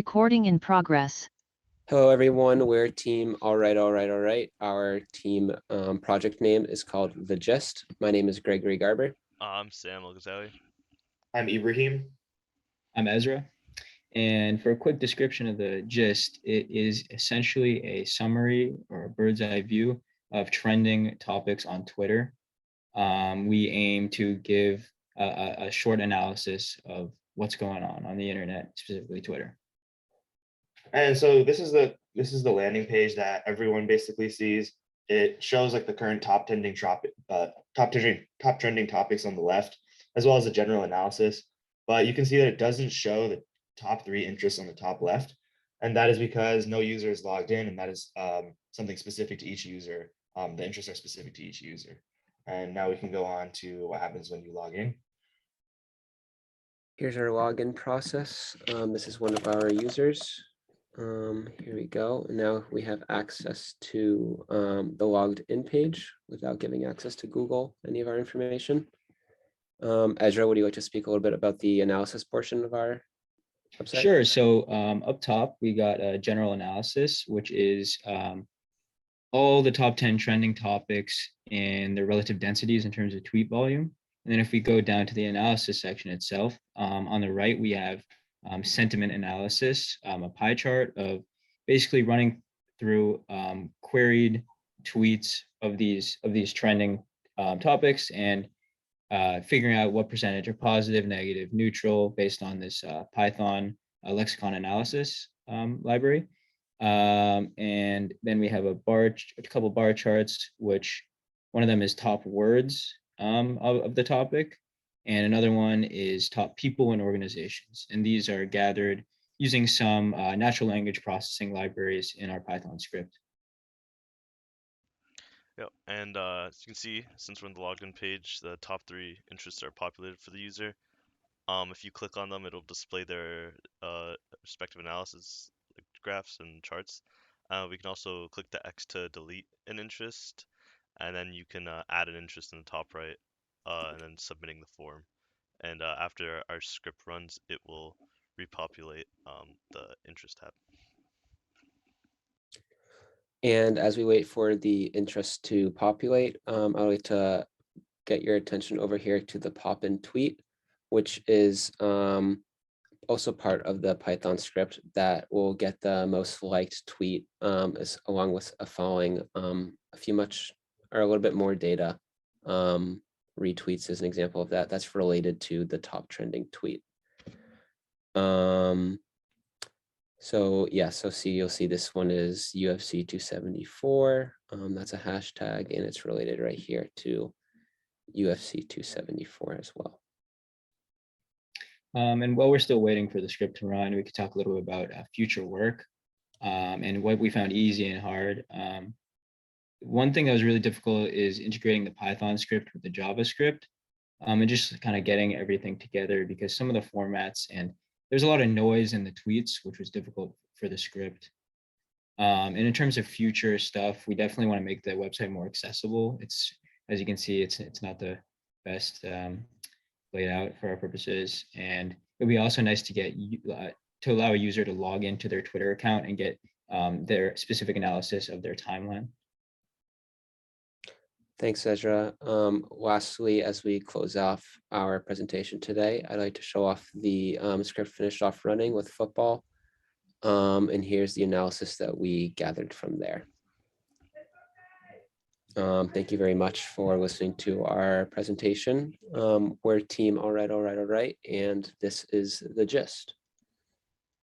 Recording in progress. Hello, everyone. We're team All Right, All Right, All Right. Our team project name is called The Gist. My name is Gregory Garber. I'm Sam Al-Ghazali. I'm Ibrahim. I'm Ezra. And for a quick description of the gist, it is essentially a summary or a bird's eye view of trending topics on Twitter. We aim to give a short analysis of what's going on the internet, specifically Twitter. And so this is the landing page that everyone basically sees. It shows like the current top trending topics on the left, as well as a general analysis. But you can see that it doesn't show the top 3 interests on the top left, and that is because no user is logged in, and that is something specific to each user. The interests are specific to each user. And now we can go on to what happens when you log in. Here's our login process. This is one of our users. Here we go. And now we have access to the logged in page without giving access to Google, any of our information. Ezra, would you like to speak a little bit about the analysis portion of our website? Sure. So up top, we got a general analysis, which is all the top 10 trending topics and their relative densities in terms of tweet volume. And then if we go down to the analysis section itself, on the right, we have sentiment analysis, a pie chart of basically running through queried tweets of these trending topics and figuring out what percentage are positive, negative, neutral based on this Python lexicon analysis library. And then we have a couple bar charts, which one of them is top words of the topic, and another one is top people and organizations. And these are gathered using some natural language processing libraries in our Python script. Yep, and as you can see, since we're on the login page, the top 3 interests are populated for the user. If you click on them, it'll display their respective analysis graphs and charts. We can also click the X to delete an interest, and then you can add an interest in the top right, and then submitting the form. And after our script runs, it will repopulate the interest tab. And as we wait for the interest to populate, I'd like to get your attention over here to the pop-in tweet, which is also part of the Python script that will get the most liked tweet, along with following a little bit more data. Retweets is an example of that. That's related to the top trending tweet. So you'll see this one is UFC 274. That's a hashtag, and it's related right here to UFC 274 as well. And while we're still waiting for the script to run, we could talk a little bit about future work and what we found easy and hard. One thing that was really difficult is integrating the Python script with the JavaScript and just kind of getting everything together, because some of the formats and there's a lot of noise in the tweets, which was difficult for the script. And in terms of future stuff, we definitely want to make the website more accessible. It's, as you can see, it's not the best laid out for our purposes. And it would be also nice to get to allow a user to log into their Twitter account and get their specific analysis of their timeline. Thanks, Ezra. Lastly, as we close off our presentation today, I'd like to show off the script finished off running with football. And here's the analysis that we gathered from there. Thank you very much for listening to our presentation. We're team All Right, All Right, All Right, and this is The Gist.